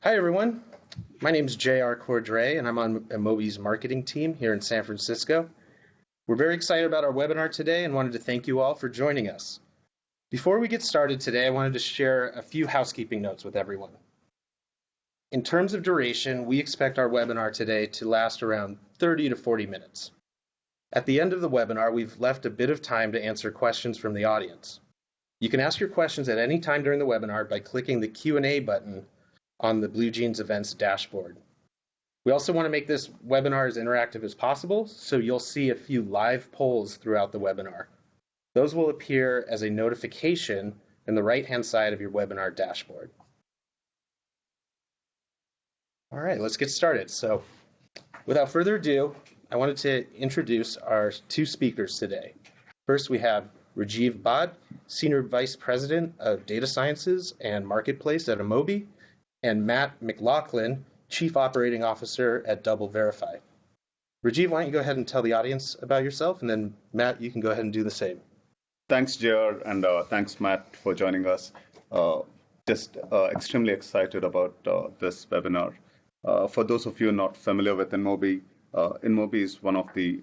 Hi, everyone. My name is J.R. Cordray, and I'm on InMobi's marketing team here in San Francisco. We're very excited about our webinar today and wanted to thank you all for joining us. Before we get started today, I wanted to share a few housekeeping notes with everyone. In terms of duration, we expect our webinar today to last around 30 to 40 minutes. At the end of the webinar, we've left a bit of time to answer questions from the audience. You can ask your questions at any time during the webinar by clicking the Q&A button on the BlueJeans Events dashboard. We also want to make this webinar as interactive as possible, so you'll see a few live polls throughout the webinar. Those will appear as a notification in the right-hand side of your webinar dashboard. All right, let's get started. So without further ado, I wanted to introduce our two speakers today. First, we have Rajiv Bhatt, Senior Vice President of Data Sciences and Marketplace at InMobi, and Matt McLaughlin, Chief Operating Officer at DoubleVerify. Rajiv, why don't you go ahead and tell the audience about yourself, and then Matt, you can go ahead and do the same. Thanks, JR, and thanks, Matt, for joining us. Just extremely excited about this webinar. For those of you not familiar with InMobi, InMobi is one of the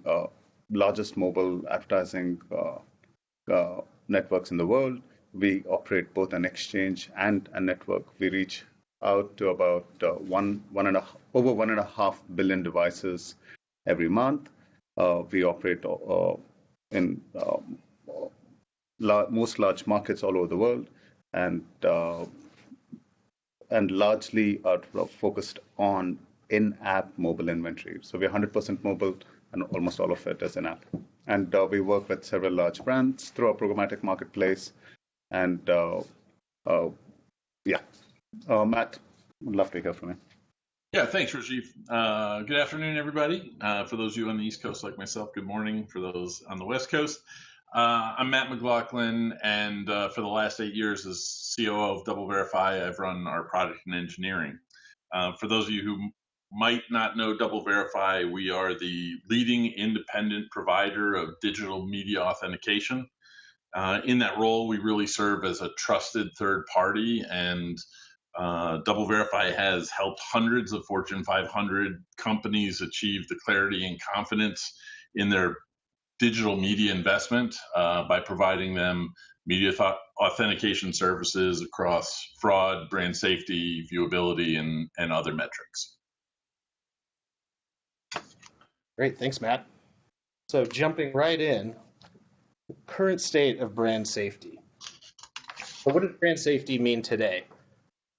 largest mobile advertising networks in the world. We operate both an exchange and a network. We reach out to about over 1.5 billion devices every month. We operate in most large markets all over the world, and largely are focused on in-app mobile inventory. So we're 100% mobile, and almost all of it is in-app. And we work with several large brands through our programmatic marketplace. And Matt, would love to hear from you. Yeah, thanks, Rajiv. Good afternoon, everybody. For those of you on the East Coast like myself, good morning. For those on the West Coast, I'm Matt McLaughlin, and for the last 8 years as COO of DoubleVerify, I've run our product and engineering. For those of you who might not know DoubleVerify, we are the leading independent provider of digital media authentication. In that role, we really serve as a trusted third party, and DoubleVerify has helped hundreds of Fortune 500 companies achieve the clarity and confidence in their digital media investment by providing them media authentication services across fraud, brand safety, viewability, and other metrics. Great, thanks, Matt. So jumping right in, current state of brand safety. So what does brand safety mean today?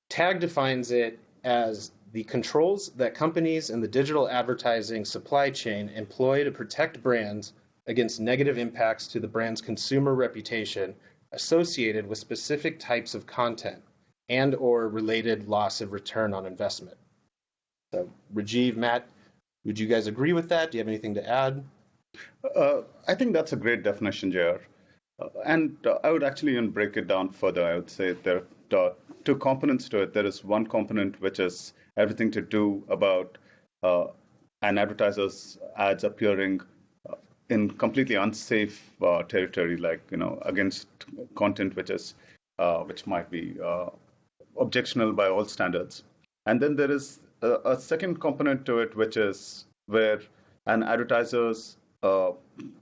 TAG defines it as the controls that companies in the digital advertising supply chain employ to protect brands against negative impacts to the brand's consumer reputation associated with specific types of content and/or related loss of return on investment. So Rajiv, Matt, would you guys agree with that? Do you have anything to add? I think that's a great definition, JR. And I would actually even break it down further. I would say there are two components to it. There is one component which is everything to do about an advertiser's ads appearing in completely unsafe territory, like against content which might be objectionable by all standards. And then there is a second component to it, which is where an advertiser's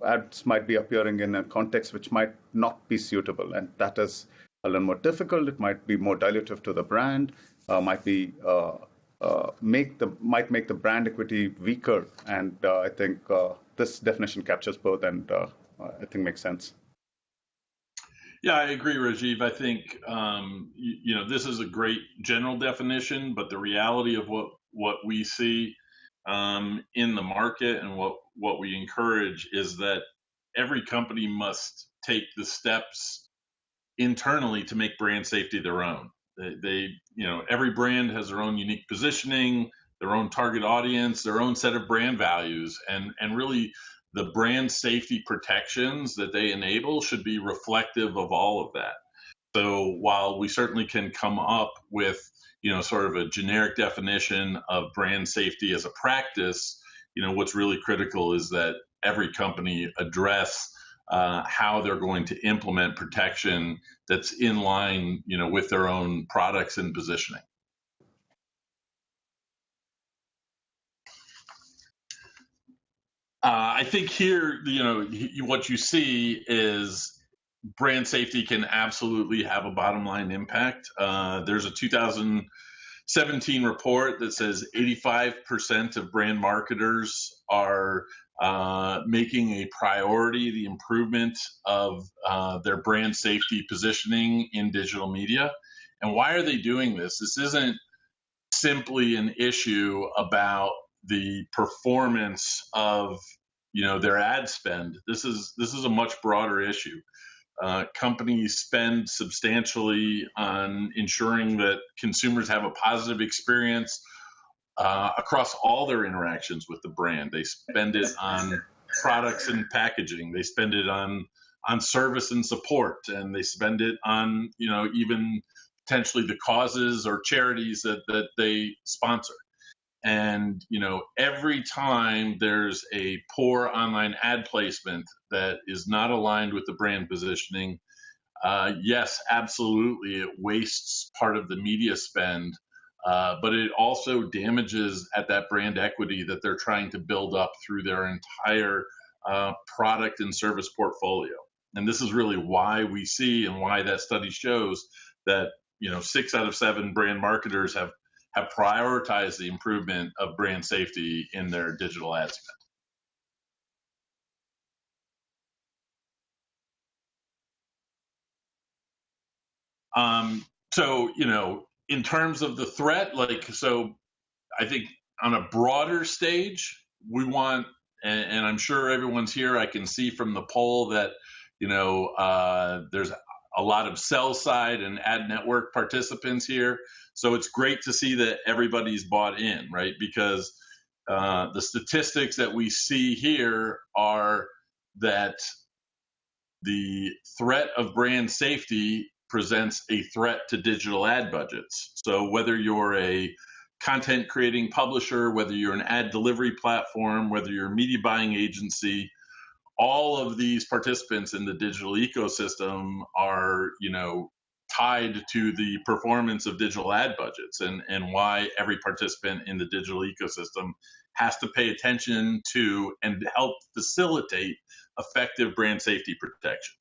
ads might be appearing in a context which might not be suitable, and that is a little more difficult. It might be more dilutive to the brand, might make the brand equity weaker. And I think this definition captures both, and I think makes sense. Yeah, I agree, Rajiv. I think this is a great general definition, but the reality of what we see in the market and what we encourage is that every company must take the steps internally to make brand safety their own. Every brand has their own unique positioning, their own target audience, their own set of brand values, and really the brand safety protections that they enable should be reflective of all of that. So while we certainly can come up with sort of a generic definition of brand safety as a practice, what's really critical is that every company address how they're going to implement protection that's in line, with their own products and positioning. I think here, what you see is brand safety can absolutely have a bottom line impact. There's a 2017 report that says 85% of brand marketers are making a priority the improvement of their brand safety positioning in digital media. And why are they doing this? This isn't simply an issue about the performance of their ad spend. This is a much broader issue. Companies spend substantially on ensuring that consumers have a positive experience across all their interactions with the brand. They spend it on products and packaging. They spend it on service and support, and they spend it on even potentially the causes or charities that they sponsor. And every time there's a poor online ad placement that is not aligned with the brand positioning, yes, absolutely, it wastes part of the media spend, but it also damages at that brand equity that they're trying to build up through their entire product and service portfolio. And this is really why we see, and why that study shows that 6 out of 7 brand marketers have prioritized the improvement of brand safety in their digital ad spend. So, in terms of the threat, I think on a broader stage, we want, and I'm sure everyone's here, I can see from the poll that, there's a lot of sell side and ad network participants here. So it's great to see that everybody's bought in, right? Because the statistics that we see here are that the threat of brand safety presents a threat to digital ad budgets. So whether you're a content creating publisher, whether you're an ad delivery platform, whether you're a media buying agency, all of these participants in the digital ecosystem are, tied to the performance of digital ad budgets, and why every participant in the digital ecosystem has to pay attention to and help facilitate effective brand safety protection.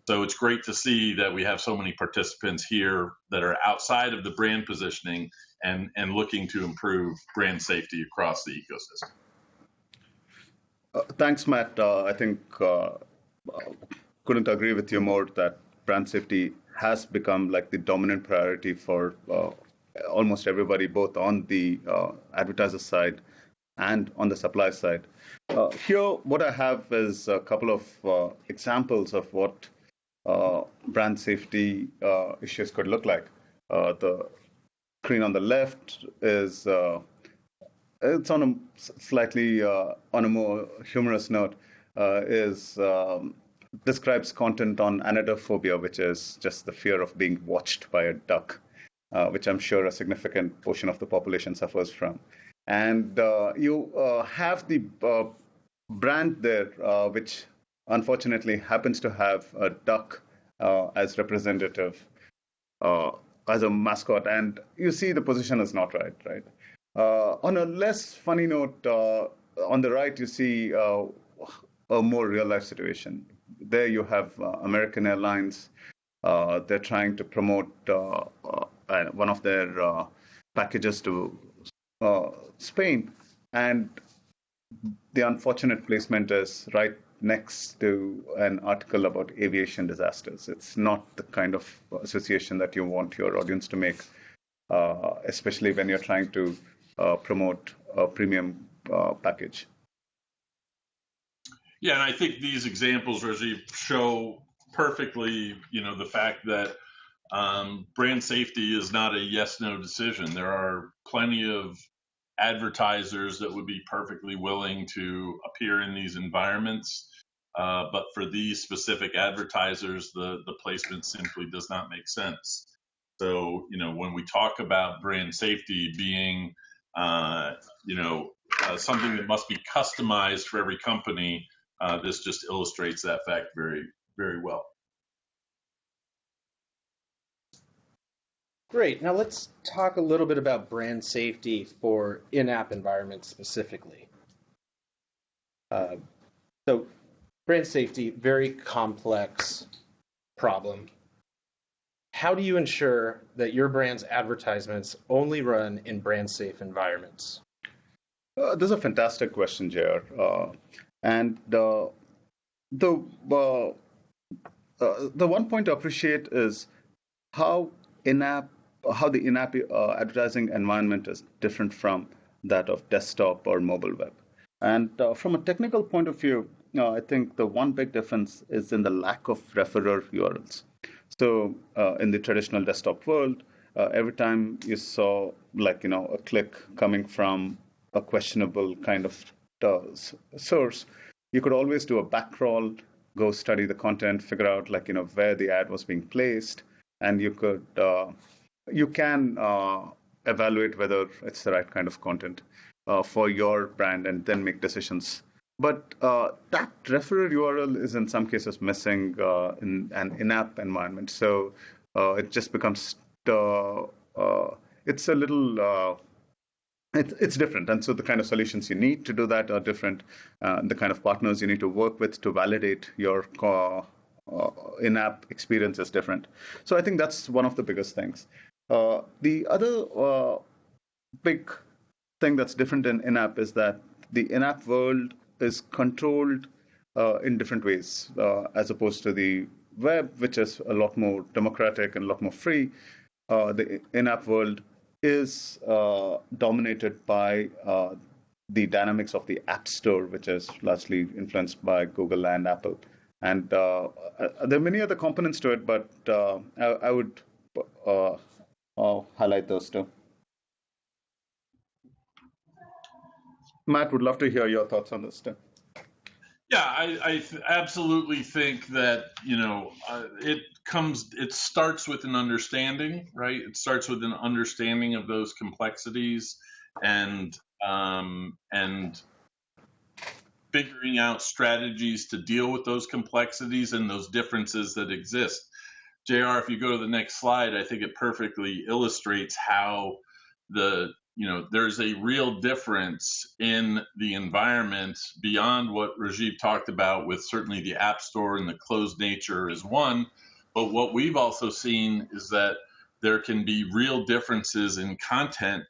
So it's great to see that we have so many participants here that are outside of the brand positioning and looking to improve brand safety across the ecosystem. Thanks, Matt. I think couldn't agree with you more that brand safety has become like the dominant priority for almost everybody, both on the advertiser side and on the supply side. Here, what I have is a couple of examples of what brand safety issues could look like. The screen on the left is it's on a slightly on a more humorous note, describes content on anadophobia, which is just the fear of being watched by a duck, which I'm sure a significant portion of the population suffers from. And you have the brand there, which unfortunately happens to have a duck as representative, as a mascot. And you see the position is not right? On a less funny note, on the right, you see a more real-life situation. There you have American Airlines. They're trying to promote one of their packages to Spain, and the unfortunate placement is right next to an article about aviation disasters. It's not the kind of association that you want your audience to make, especially when you're trying to promote a premium package. Yeah, and I think these examples, Rajiv, show perfectly, the fact that brand safety is not a yes/no decision. There are plenty of advertisers that would be perfectly willing to appear in these environments, but for these specific advertisers, the placement simply does not make sense. So, when we talk about brand safety being, something that must be customized for every company, this just illustrates that fact very, very well. Great. Now let's talk a little bit about brand safety for in-app environments specifically. So brand safety, very complex problem. How do you ensure that your brand's advertisements only run in brand safe environments? This is a fantastic question, JR. And the uh, the one point to appreciate is how in-app how the in-app advertising environment is different from that of desktop or mobile web. And from a technical point of view, I think the one big difference is in the lack of referrer URLs. So in the traditional desktop world, every time you saw a click coming from a questionable kind of source, you could always do a back crawl, go study the content, figure out where the ad was being placed, and you can evaluate whether it's the right kind of content for your brand, and then make decisions. But that referrer URL is in some cases missing in an in-app environment, so it just becomes it's a little it's different, and so the kind of solutions you need to do that are different. The kind of partners you need to work with to validate your in-app experience is different. So I think that's one of the biggest things. The other big thing that's different in in-app is that the in-app world is controlled in different ways as opposed to the web, which is a lot more democratic and a lot more free. The in-app world is dominated by the dynamics of the App Store, which is largely influenced by Google and Apple. And there are many other components to it, but I would highlight those two. Matt, would love to hear your thoughts on this too. Yeah, I absolutely think that it starts with an understanding, right? It starts with an understanding of those complexities and figuring out strategies to deal with those complexities and those differences that exist. JR, if you go to the next slide, I think it perfectly illustrates how there's a real difference in the environment beyond what Rajiv talked about, with certainly the App Store and the closed nature is one. But what we've also seen is that there can be real differences in content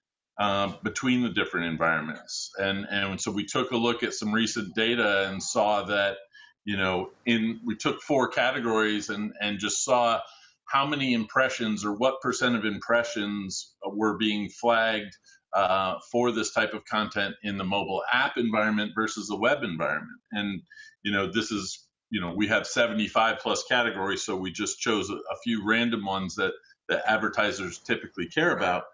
between the different environments. And so we took a look at some recent data and saw that, we took 4 categories and just saw how many impressions or what % of impressions were being flagged for this type of content in the mobile app environment versus the web environment. And, this is, we have 75 plus categories, so we just chose a few random ones that advertisers typically care about.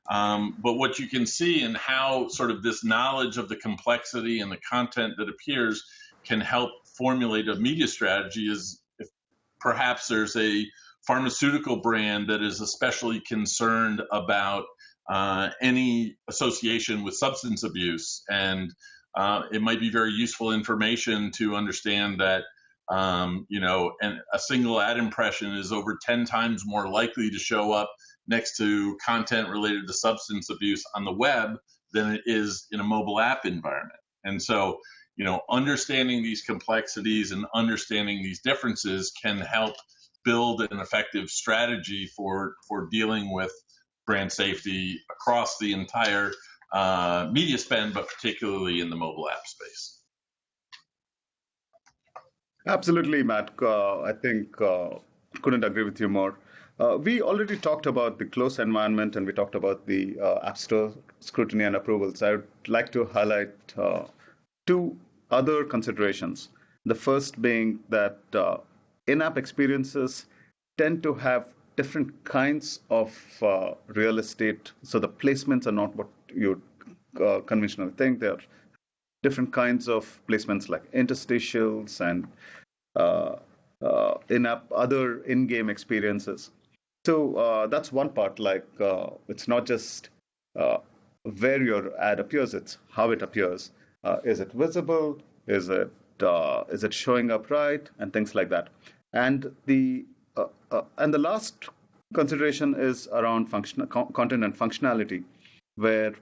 But what you can see and how sort of this knowledge of the complexity and the content that appears can help formulate a media strategy is if perhaps there's a pharmaceutical brand that is especially concerned about any association with substance abuse. And it might be very useful information to understand that, and a single ad impression is over 10 times more likely to show up next to content related to substance abuse on the web than it is in a mobile app environment. And so, understanding these complexities and understanding these differences can help build an effective strategy for dealing with brand safety across the entire media spend, but particularly in the mobile app space. Absolutely, Matt. I think couldn't agree with you more. We already talked about the closed environment, and we talked about the App Store scrutiny and approvals. I would like to highlight 2 other considerations. The first being that in-app experiences tend to have different kinds of real estate. So the placements are not what you conventionally think. There are different kinds of placements like interstitials and in-app other in-game experiences. So that's one part. It's not just where your ad appears; it's how it appears. Is it visible? Is it showing up right? And things like that. And the last consideration is around content and functionality, where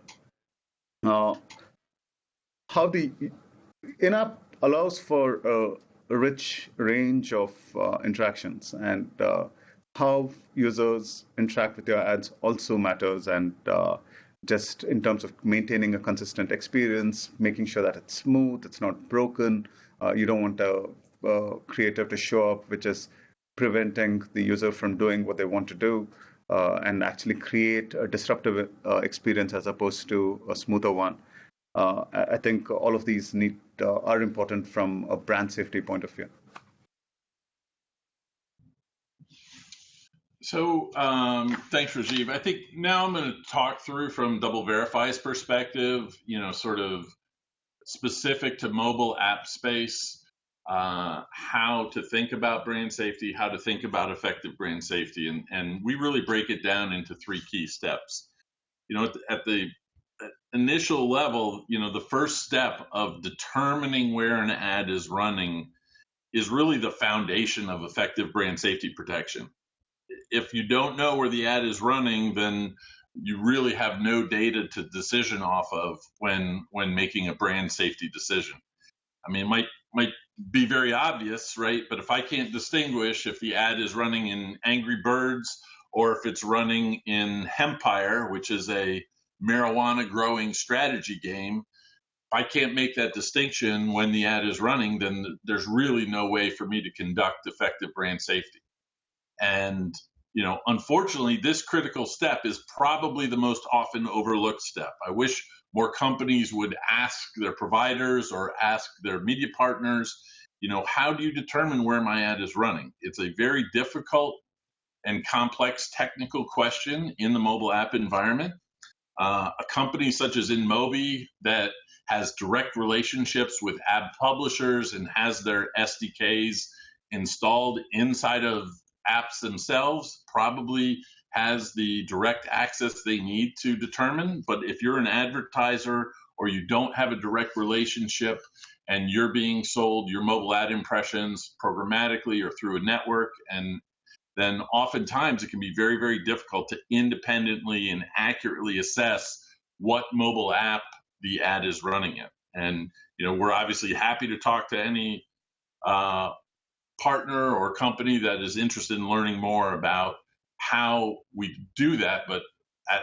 how the in-app allows for a rich range of interactions, and how users interact with your ads also matters, and just in terms of maintaining a consistent experience, making sure that it's smooth, it's not broken. You don't want a creative to show up which is preventing the user from doing what they want to do, and actually create a disruptive experience as opposed to a smoother one. I think all of these are important from a brand safety point of view. So thanks, Rajiv. I think now I'm going to talk through from DoubleVerify's perspective, sort of specific to mobile app space, how to think about brand safety, how to think about effective brand safety. And we really break it down into three key steps. At the initial level, the first step of determining where an ad is running is really the foundation of effective brand safety protection. If you don't know where the ad is running, then you really have no data to decision off of when making a brand safety decision. I mean, it might be very obvious, right? But if I can't distinguish if the ad is running in Angry Birds or if it's running in Hempire, which is a marijuana growing strategy game, if I can't make that distinction when the ad is running, then there's really no way for me to conduct effective brand safety. And unfortunately, this critical step is probably the most often overlooked step. I wish more companies would ask their providers or ask their media partners, how do you determine where my ad is running? It's a very difficult and complex technical question in the mobile app environment. A company such as InMobi that has direct relationships with ad publishers and has their SDKs installed inside of apps themselves probably has the direct access they need to determine. But if you're an advertiser or you don't have a direct relationship and you're being sold your mobile ad impressions programmatically or through a network, and then oftentimes it can be very, very difficult to independently and accurately assess what mobile app the ad is running in. And we're obviously happy to talk to any partner or company that is interested in learning more about how we do that. But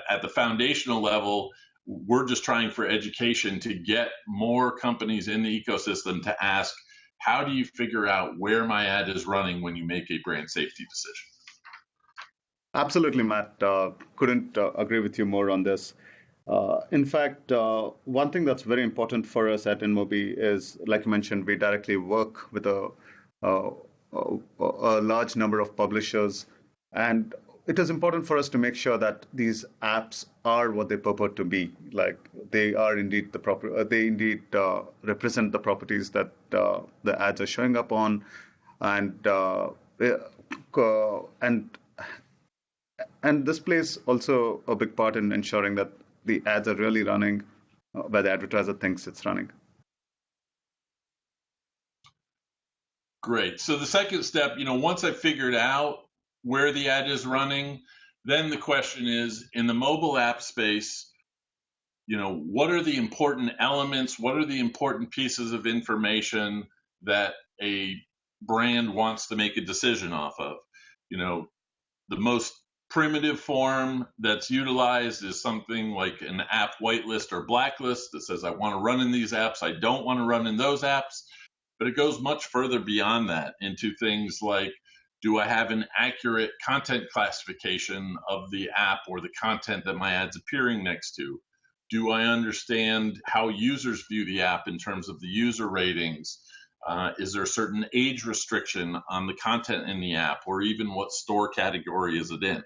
at the foundational level, we're just trying for education to get more companies in the ecosystem to ask, how do you figure out where my ad is running when you make a brand safety decision? Absolutely, Matt. Couldn't agree with you more on this. In fact, one thing that's very important for us at InMobi is, like you mentioned, we directly work with a large number of publishers, and it is important for us to make sure that these apps are what they purport to be. Like they are indeed they indeed represent the properties that the ads are showing up on, and this plays also a big part in ensuring that the ads are really running where the advertiser thinks it's running. Great. So the second step, once I've figured out where the ad is running, then the question is, in the mobile app space, what are the important elements? What are the important pieces of information that a brand wants to make a decision off of? The most primitive form that's utilized is something like an app whitelist or blacklist that says, I want to run in these apps, I don't want to run in those apps. But it goes much further beyond that into things like, do I have an accurate content classification of the app or the content that my ad's appearing next to? Do I understand how users view the app in terms of the user ratings? Is there a certain age restriction on the content in the app, or even what store category is it in,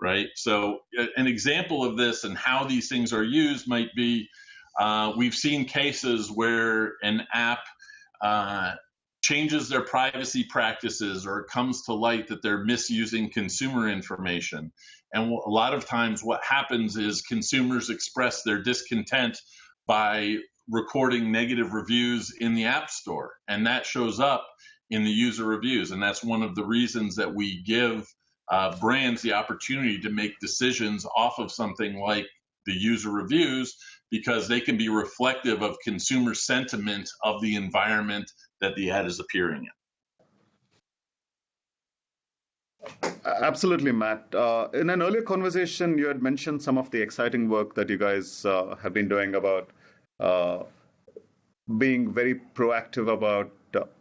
right? So an example of this and how these things are used might be, we've seen cases where an app changes their privacy practices, or it comes to light that they're misusing consumer information. And a lot of times what happens is consumers express their discontent by recording negative reviews in the App Store, and that shows up in the user reviews. And that's one of the reasons that we give brands the opportunity to make decisions off of something like the user reviews, because they can be reflective of consumer sentiment of the environment that the ad is appearing in. Absolutely, Matt. In an earlier conversation, you had mentioned some of the exciting work that you guys have been doing about uh, being very proactive about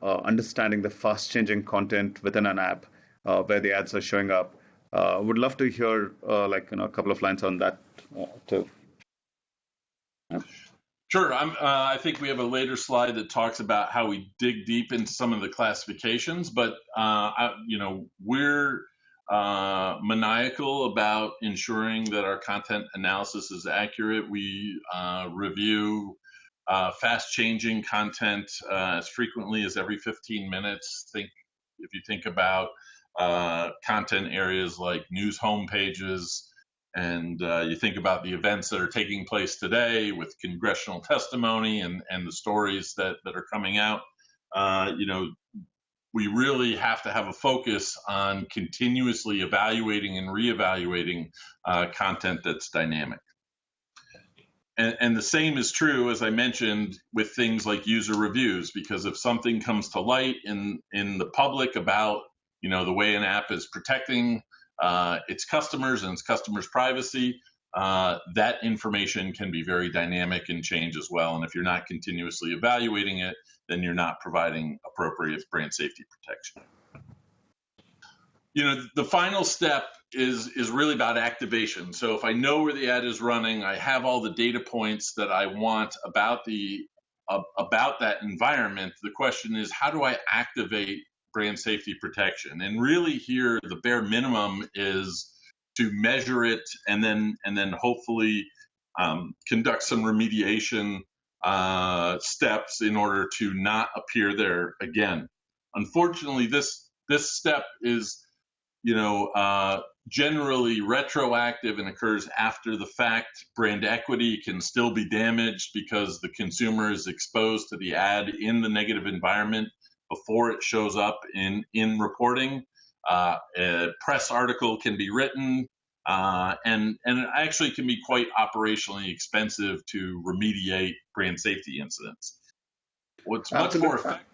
understanding the fast-changing content within an app where the ads are showing up. Would love to hear a couple of lines on that too. Yeah. Sure. I think we have a later slide that talks about how we dig deep into some of the classifications, but we're maniacal about ensuring that our content analysis is accurate. We review fast-changing content as frequently as every 15 minutes. If you think about content areas like news homepages, and you think about the events that are taking place today with congressional testimony and the stories that are coming out, we really have to have a focus on continuously evaluating and reevaluating content that's dynamic. And the same is true, as I mentioned, with things like user reviews, because if something comes to light in the public about the way an app is protecting its customers and its customers' privacy, that information can be very dynamic and change as well. And if you're not continuously evaluating it, then you're not providing appropriate brand safety protection. The final step is really about activation. So if I know where the ad is running, I have all the data points that I want about that environment. The question is, how do I activate brand safety protection? And really here, the bare minimum is to measure it and then hopefully conduct some remediation steps in order to not appear there again. Unfortunately, this step is generally retroactive and occurs after the fact. Brand equity can still be damaged because the consumer is exposed to the ad in the negative environment before it shows up in reporting. A press article can be written, and it actually can be quite operationally expensive to remediate brand safety incidents. What's much more effective?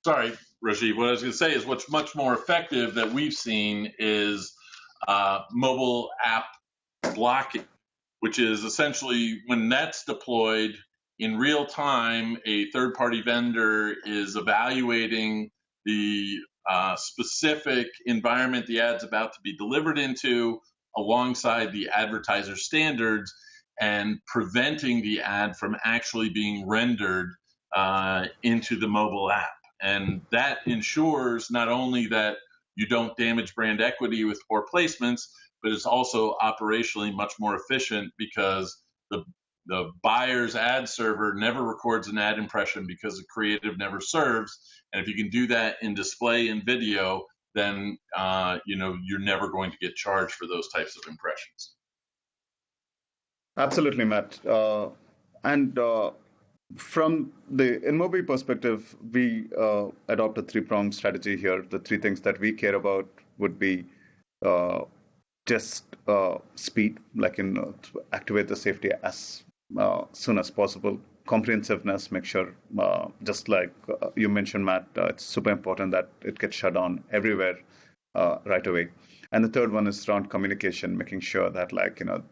Sorry, Rajiv. What I was going to say is what's much more effective that we've seen is mobile app blocking, which is essentially when that's deployed in real time, a third-party vendor is evaluating the specific environment the ad's about to be delivered into alongside the advertiser standards and preventing the ad from actually being rendered into the mobile app. And that ensures not only that you don't damage brand equity with poor placements, but it's also operationally much more efficient because the buyer's ad server never records an ad impression because the creative never serves. And if you can do that in display and video, then you're never going to get charged for those types of impressions. Absolutely, Matt. And from the InMobi perspective, we adopt a three-pronged strategy here. The three things that we care about would be just speed, activate the safety as soon as possible. Comprehensiveness, make sure, just like you mentioned, Matt, it's super important that it gets shut down everywhere right away. And the third one is around communication, making sure that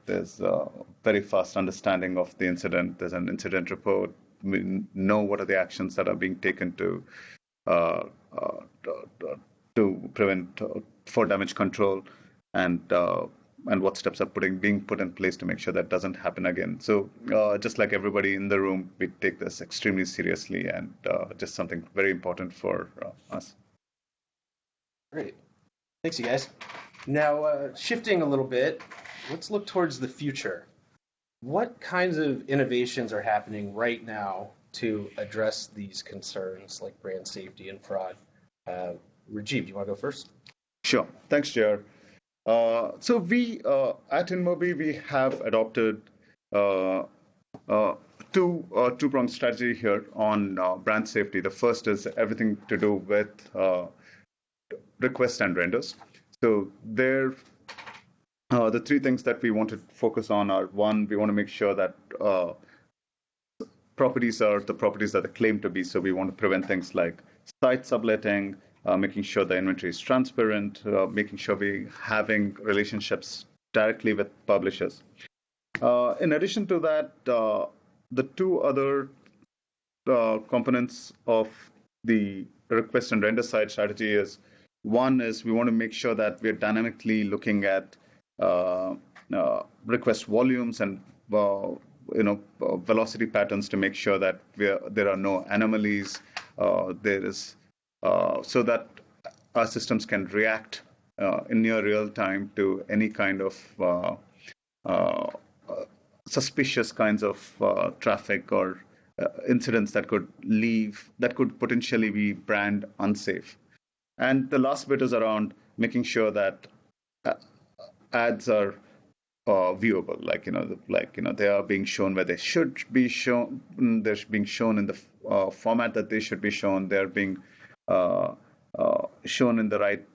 there's a very fast understanding of the incident. There's an incident report. We know what are the actions that are being taken to prevent for damage control, and what steps are being put in place to make sure that doesn't happen again. So just like everybody in the room, we take this extremely seriously and just something very important for us. Great. Thanks, you guys. Now, shifting a little bit, let's look towards the future. What kinds of innovations are happening right now to address these concerns like brand safety and fraud? Rajiv, do you want to go first? Sure. Thanks, JR. So we at InMobi, we have adopted two-pronged strategy here on brand safety. The first is everything to do with requests and renders. So there The three things that we want to focus on are: one, we want to make sure that properties are the properties that they claim to be. So we want to prevent things like site subletting, making sure the inventory is transparent, making sure we're having relationships directly with publishers. In addition to that, the two other components of the request and render side strategy is: one is we want to make sure that we're dynamically looking at request volumes and velocity patterns to make sure that there are no anomalies. There is so that our systems can react in near real time to any kind of uh, suspicious kinds of traffic or incidents that could potentially be brand unsafe. And the last bit is around making sure that uh, ads are viewable, they are being shown where they should be shown. They're being shown in the format that they should be shown. They're being shown in the right,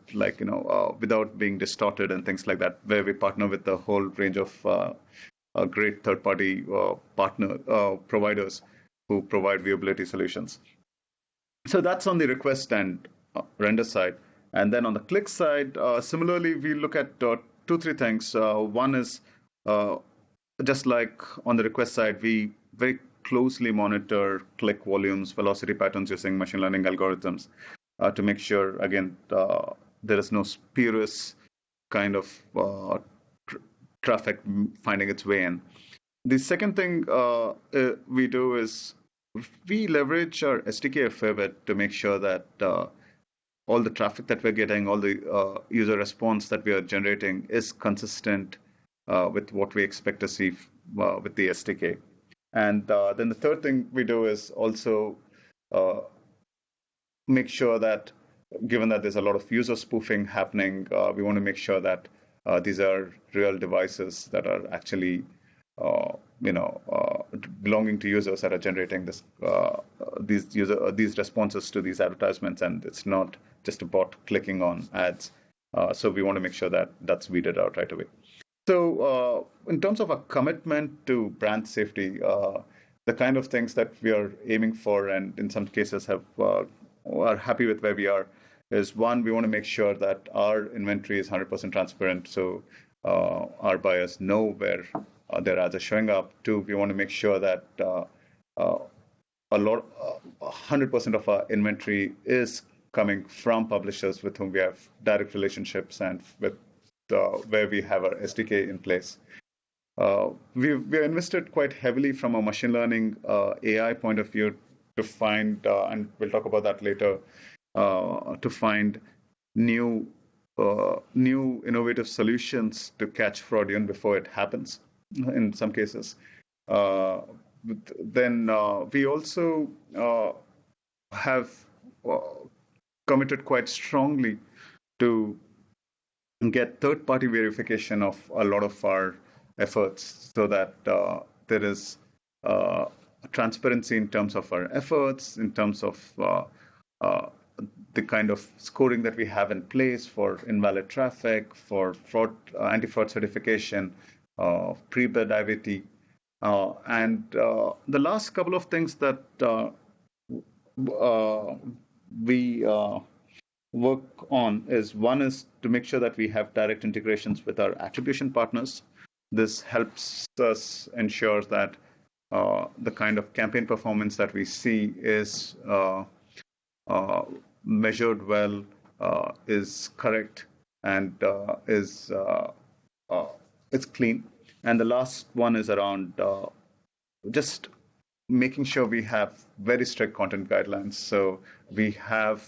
without being distorted and things like that. Where we partner with the whole range of great third-party partner providers who provide viewability solutions. So that's on the request and render side. And then on the click side, similarly, we look at three things. One is just like on the request side, we very closely monitor click volumes, velocity patterns using machine learning algorithms to make sure, again, there is no spurious kind of traffic finding its way in. The second thing we do is we leverage our SDK a fair bit to make sure that all the traffic that we're getting, all the user response that we are generating is consistent with what we expect to see with the SDK. And then the third thing we do is also make sure that, given that there's a lot of user spoofing happening, we want to make sure that these are real devices that are actually belonging to users that are generating these responses to these advertisements, and it's not just a bot clicking on ads. So we want to make sure that that's weeded out right away. So in terms of a commitment to brand safety, the kind of things that we are aiming for, and in some cases are happy with where we are, is one, we want to make sure that our inventory is 100% transparent, so our buyers know where their ads are showing up. Two, we want to make sure that 100% of our inventory is coming from publishers with whom we have direct relationships and with where we have our SDK in place. We've invested quite heavily from a machine learning AI point of view to find, and we'll talk about that later, to find new innovative solutions to catch fraud even before it happens in some cases. Then we also have committed quite strongly to get third-party verification of a lot of our efforts, so that there is transparency in terms of our efforts, in terms of the kind of scoring that we have in place for invalid traffic, for fraud, anti-fraud certification, pre-bid IVT. And the last couple of things that we work on is: one is to make sure that we have direct integrations with our attribution partners. This helps us ensure that the kind of campaign performance that we see is measured well, is correct, and it's clean. And the last one is around just making sure we have very strict content guidelines. So we have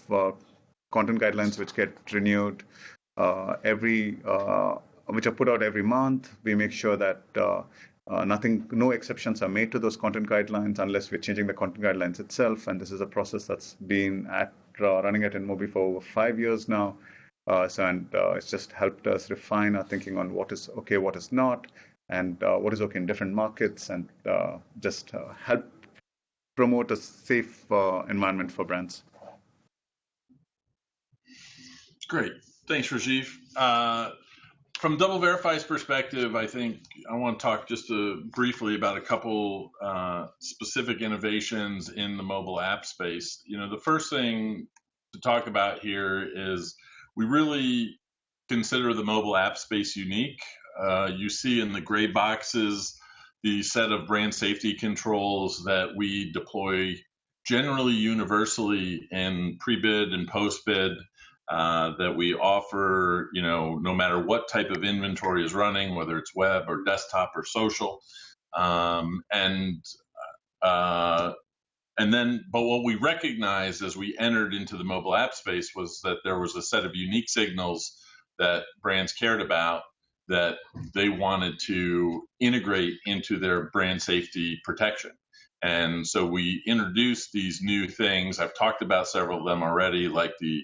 content guidelines which get renewed which are put out every month. We make sure that no exceptions are made to those content guidelines unless we're changing the content guidelines itself. And this is a process that's been running at InMobi for over 5 years now. It's just helped us refine our thinking on what is okay, what is not, and what is okay in different markets, and just help promote a safe environment for brands. Great. Thanks, Rajiv. from DoubleVerify's perspective, I think I want to talk just briefly about a couple specific innovations in the mobile app space. The first thing to talk about here is we really consider the mobile app space unique. You see in the gray boxes the set of brand safety controls that we deploy generally universally in pre-bid and post-bid. That we offer, no matter what type of inventory is running, whether it's web or desktop or social. But what we recognized as we entered into the mobile app space was that there was a set of unique signals that brands cared about that they wanted to integrate into their brand safety protection. And so we introduced these new things. I've talked about several of them already, like the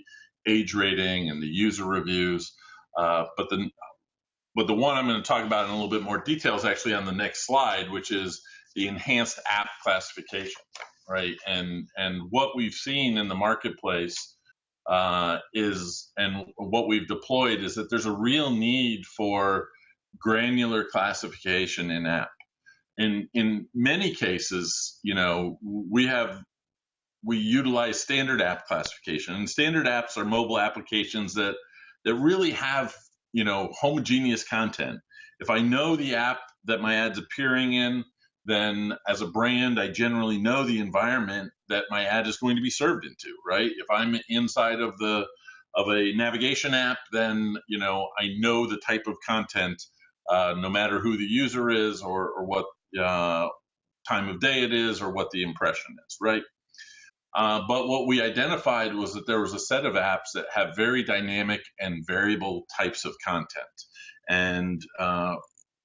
age rating and the user reviews. But the one I'm going to talk about in a little bit more detail is actually on the next slide, which is the enhanced app classification, right? And what we've seen in the marketplace and what we've deployed is that there's a real need for granular classification in app. In many cases, we utilize standard app classification, and standard apps are mobile applications that really have homogeneous content. If I know the app that my ad's appearing in, then as a brand, I generally know the environment that my ad is going to be served into, right? If I'm inside of a navigation app, then I know the type of content, no matter who the user is or what time of day it is or what the impression is, right? But what we identified was that there was a set of apps that have very dynamic and variable types of content. And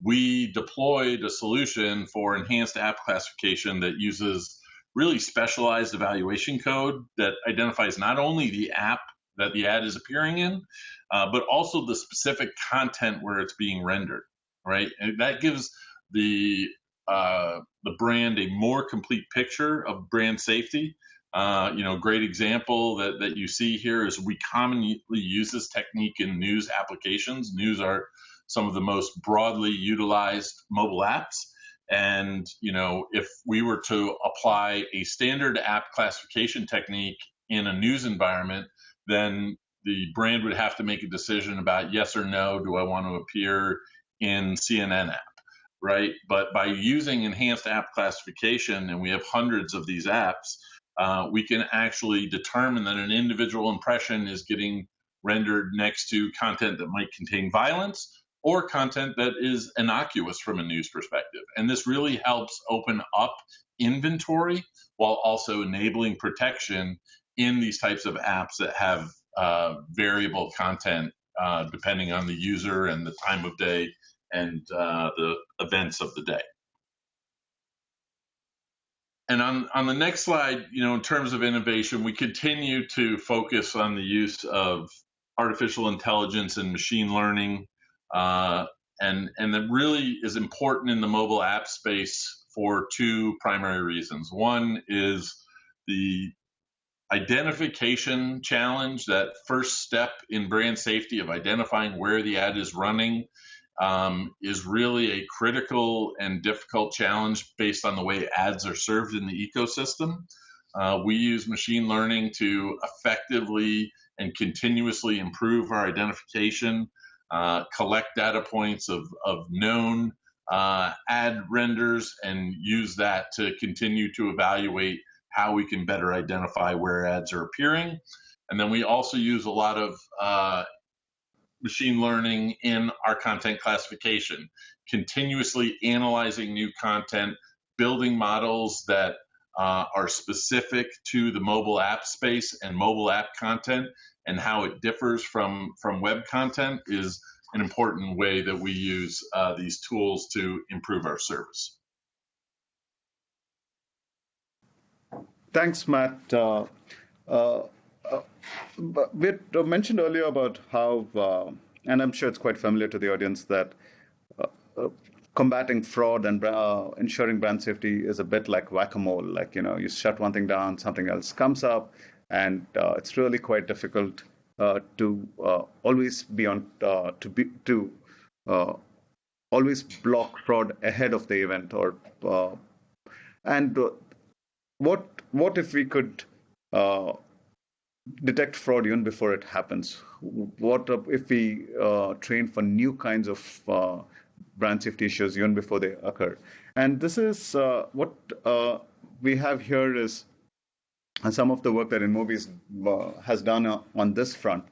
we deployed a solution for enhanced app classification that uses really specialized evaluation code that identifies not only the app that the ad is appearing in, but also the specific content where it's being rendered, right? And that gives the brand a more complete picture of brand safety. Great example that you see here is we commonly use this technique in news applications. News are some of the most broadly utilized mobile apps. And, if we were to apply a standard app classification technique in a news environment, then the brand would have to make a decision about yes or no, do I want to appear in CNN app, right? But by using enhanced app classification, and we have hundreds of these apps, we can actually determine that an individual impression is getting rendered next to content that might contain violence or content that is innocuous from a news perspective. And this really helps open up inventory while also enabling protection in these types of apps that have variable content depending on the user and the time of day and the events of the day. And on the next slide, in terms of innovation, we continue to focus on the use of artificial intelligence and machine learning. And that really is important in the mobile app space for two primary reasons. One is the identification challenge, that first step in brand safety of identifying where the ad is running, is really a critical and difficult challenge based on the way ads are served in the ecosystem. We use machine learning to effectively and continuously improve our identification, collect data points of known ad renders, and use that to continue to evaluate how we can better identify where ads are appearing. And then we also use a lot of machine learning in our content classification, continuously analyzing new content, building models that are specific to the mobile app space and mobile app content, and how it differs from web content is an important way that we use these tools to improve our service. Thanks, Matt. We mentioned earlier about how, and I'm sure it's quite familiar to the audience, that combating fraud and ensuring brand safety is a bit like whack-a-mole. Like, you shut one thing down, something else comes up, and it's really quite difficult to always be on to uh, always block fraud ahead of the event, or and what if we could uh, detect fraud even before it happens? What if we train for new kinds of brand safety issues even before they occur? And this is what we have here is some of the work that InMobi has done on this front.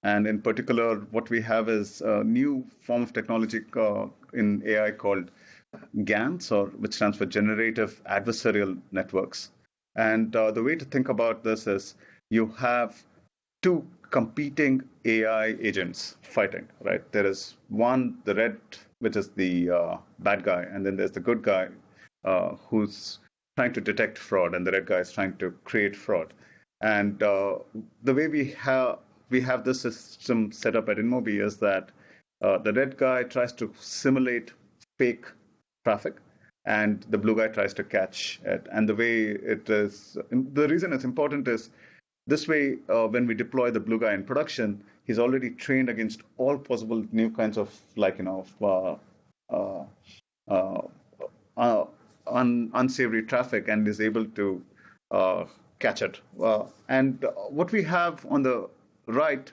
And in particular, what we have is a new form of technology in AI called GANs, or which stands for Generative Adversarial Networks. And the way to think about this is you have two competing AI agents fighting, right? There is one, the red, which is the bad guy, and then there's the good guy who's trying to detect fraud, and the red guy is trying to create fraud. And the way we have this system set up at InMobi is that the red guy tries to simulate fake traffic, and the blue guy tries to catch it. And the way it is, the reason it's important is this way, when we deploy the blue guy in production, he's already trained against all possible new kinds of, like, uh, uh, uh, unsavory traffic, and is able to uh, catch it. And what we have on the right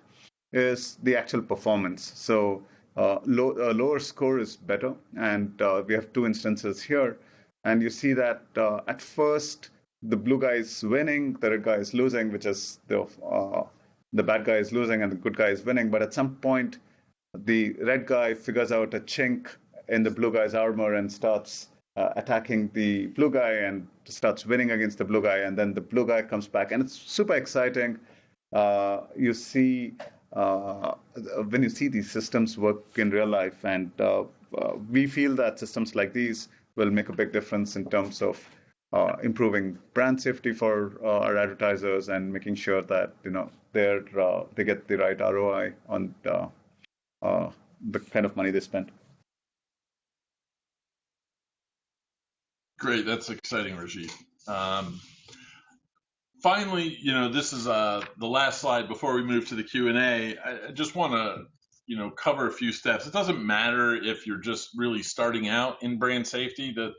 is the actual performance. So lower score is better, and we have two instances here. And you see that at first the blue guy is winning, the red guy is losing, which is the bad guy is losing and the good guy is winning. But at some point, the red guy figures out a chink in the blue guy's armor and starts attacking the blue guy and starts winning against the blue guy. And then the blue guy comes back, and it's super exciting. You see when you see these systems work in real life, and we feel that systems like these will make a big difference in terms of improving brand safety for our advertisers, and making sure that they get the right ROI on the kind of money they spend. Great, that's exciting, Rajiv. Finally, this is the last slide before we move to the Q&A. I just want to, cover a few steps. It doesn't matter if you're just really starting out in brand safety. That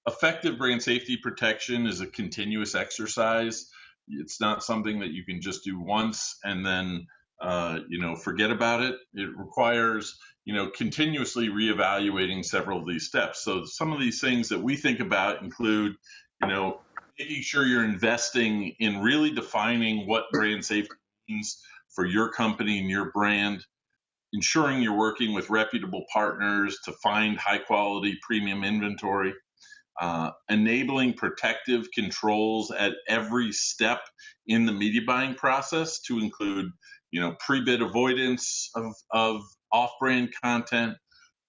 effective brand safety protection is a continuous exercise. It's not something that you can just do once and then forget about it. It requires continuously reevaluating several of these steps. So some of these things that we think about include making sure you're investing in really defining what brand safety means for your company and your brand, ensuring you're working with reputable partners to find high quality premium inventory, enabling protective controls at every step in the media buying process to include, pre-bid avoidance of off-brand content,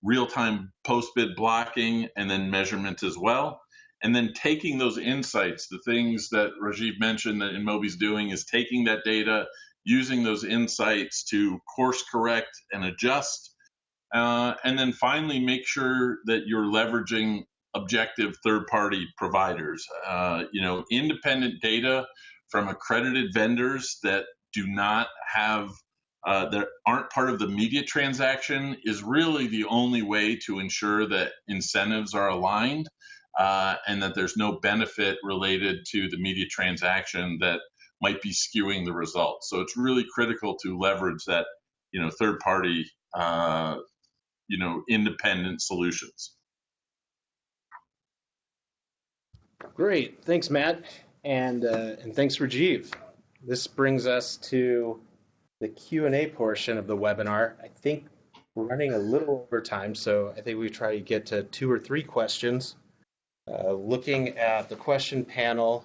real-time post-bid blocking, and then measurement as well. And then taking those insights, the things that Rajiv mentioned that InMobi's doing is taking that data, using those insights to course correct and adjust. And then finally, make sure that you're leveraging objective third-party providers. Independent data from accredited vendors that do not have that aren't part of the media transaction is really the only way to ensure that incentives are aligned and that there's no benefit related to the media transaction that might be skewing the results. So it's really critical to leverage that third party independent solutions. Great, thanks, Matt, and thanks, Rajiv. This brings us to the Q&A portion of the webinar. I think we're running a little over time, so I think we try to get to 2 or 3 questions. Looking at the question panel,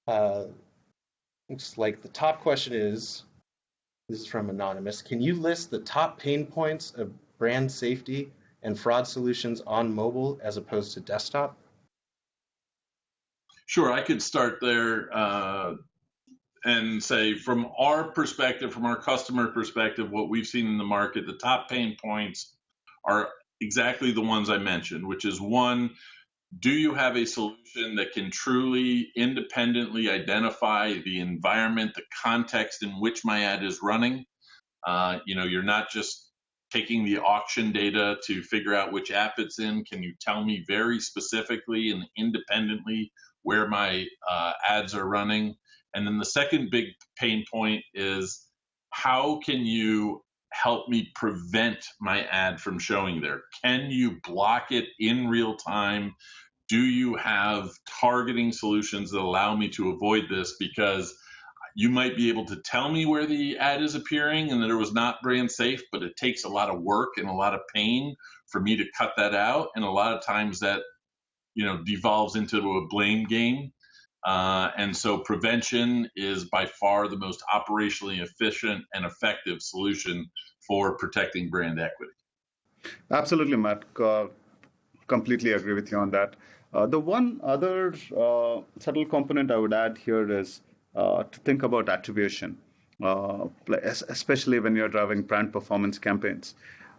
looks like the top question is, this is from Anonymous, can you list the top pain points of brand safety and fraud solutions on mobile as opposed to desktop? Sure, I could start there and say from our perspective, from our customer perspective, what we've seen in the market, the top pain points are exactly the ones I mentioned, which is one, do you have a solution that can truly independently identify the environment, the context in which my ad is running? You're not just taking the auction data to figure out which app it's in? Can you tell me very specifically and independently where my ads are running? And then the second big pain point is, how can you help me prevent my ad from showing there? Can you block it in real time? Do you have targeting solutions that allow me to avoid this? Because you might be able to tell me where the ad is appearing and that it was not brand safe, but it takes a lot of work and a lot of pain for me to cut that out. And a lot of times that, devolves into a blame game. And so prevention is by far the most operationally efficient and effective solution for protecting brand equity. Absolutely, Matt. Completely agree with you on that. The one other subtle component I would add here is to think about attribution, especially when you're driving brand performance campaigns.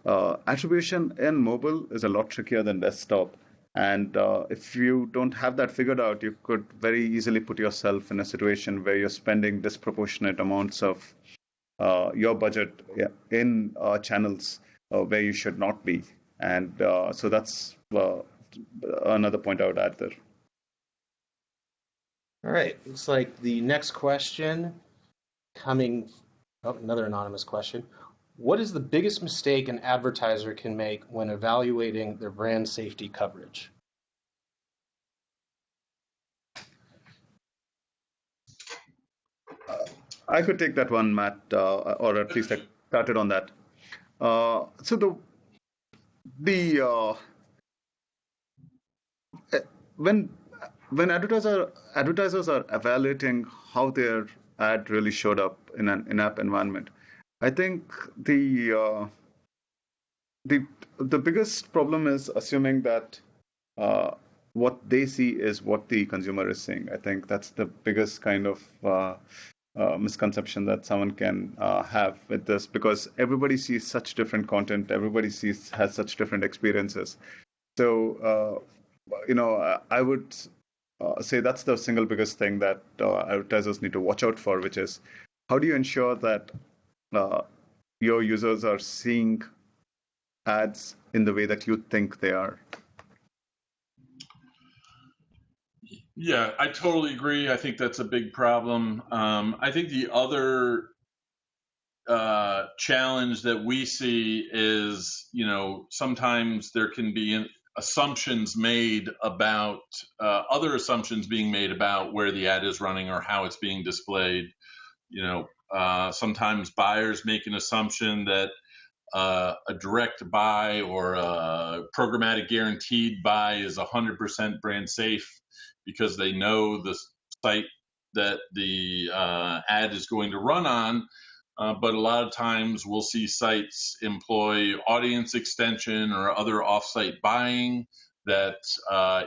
Attribution in mobile is a lot trickier than desktop. And if you don't have that figured out, you could very easily put yourself in a situation where you're spending disproportionate amounts of your budget in channels where you should not be. And so that's another point I would add there. All right, looks like the next question another anonymous question. What is the biggest mistake an advertiser can make when evaluating their brand safety coverage? I could take that one, Matt, or at least I started on that. So when advertisers are evaluating how their ad really showed up in an in-app environment, I think the biggest problem is assuming that what they see is what the consumer is seeing. I think that's the biggest kind of misconception that someone can have with this, because everybody sees such different content, everybody has such different experiences. So I would say that's the single biggest thing that advertisers need to watch out for, which is how do you ensure that your users are seeing ads in the way that you think they are? Yeah, I totally agree. I think that's a big problem. I think the other challenge that we see is, sometimes there can be assumptions made about other assumptions being made about where the ad is running or how it's being displayed. Sometimes buyers make an assumption that a direct buy or a programmatic guaranteed buy is 100% brand safe because they know the site that the ad is going to run on. But a lot of times we'll see sites employ audience extension or other offsite buying that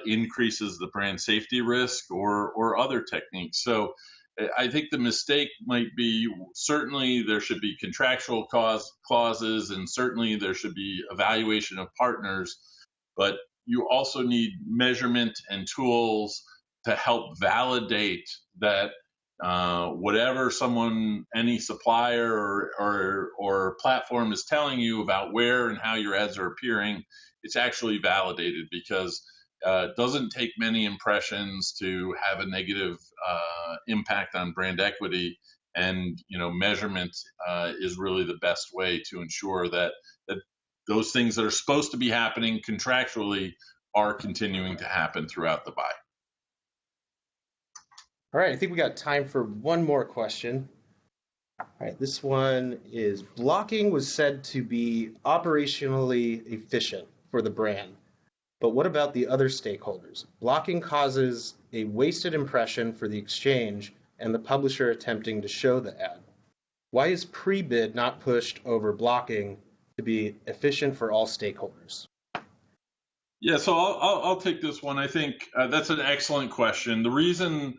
increases the brand safety risk or other techniques. So I think the mistake might be, certainly there should be contractual clauses and certainly there should be evaluation of partners, but you also need measurement and tools to help validate that whatever any supplier or platform is telling you about where and how your ads are appearing, it's actually validated, because it doesn't take many impressions to have a negative impact on brand equity, and measurement is really the best way to ensure that those things that are supposed to be happening contractually are continuing to happen throughout the buy. All right, I think we got time for one more question. All right, this one is, blocking was said to be operationally efficient for the brand, but what about the other stakeholders? Blocking causes a wasted impression for the exchange and the publisher attempting to show the ad. Why is pre-bid not pushed over blocking to be efficient for all stakeholders? Yeah, so I'll take this one. I think that's an excellent question. The reason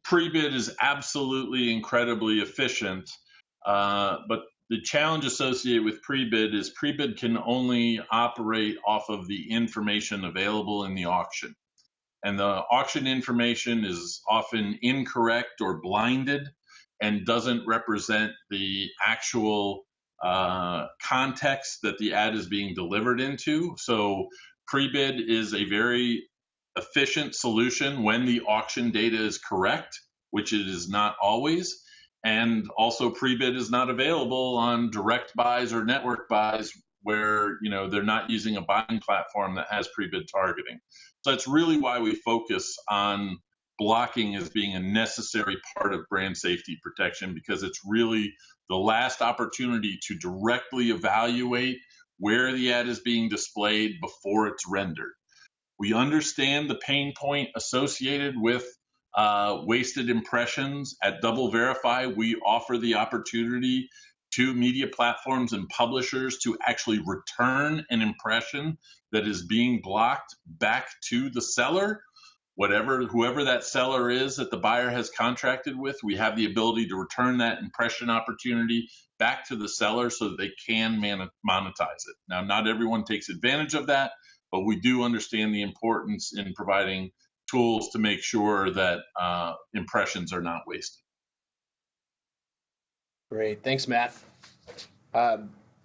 pre-bid is absolutely incredibly efficient, but the challenge associated with pre-bid is pre-bid can only operate off of the information available in the auction. And the auction information is often incorrect or blinded and doesn't represent the actual context that the ad is being delivered into. So pre-bid is a very efficient solution when the auction data is correct, which it is not always. And also pre-bid is not available on direct buys or network buys where they're not using a buying platform that has pre-bid targeting. So that's really why we focus on blocking as being a necessary part of brand safety protection, because it's really the last opportunity to directly evaluate where the ad is being displayed before it's rendered. We understand the pain point associated with wasted impressions. At Double Verify, we offer the opportunity to media platforms and publishers to actually return an impression that is being blocked back to the seller. Whoever that seller is that the buyer has contracted with, we have the ability to return that impression opportunity back to the seller so that they can monetize it. Now, not everyone takes advantage of that, but we do understand the importance in providing tools to make sure that impressions are not wasted. Great, thanks, Matt.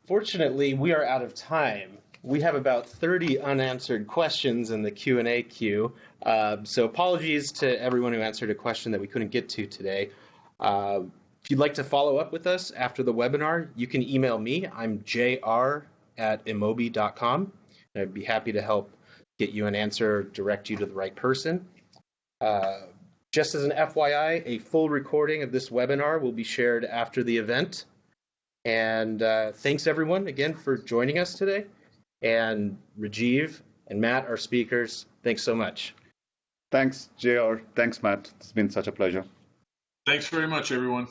Fortunately, we are out of time. We have about 30 unanswered questions in the Q&A queue, so apologies to everyone who answered a question that we couldn't get to today. If you'd like to follow up with us after the webinar, you can email me. I'm jr@inmobi.com. I'd be happy to help get you an answer, direct you to the right person. Just as an FYI, a full recording of this webinar will be shared after the event. And thanks everyone again for joining us today. And Rajiv and Matt, our speakers, thanks so much. Thanks, JR. Thanks, Matt. It's been such a pleasure. Thanks very much, everyone.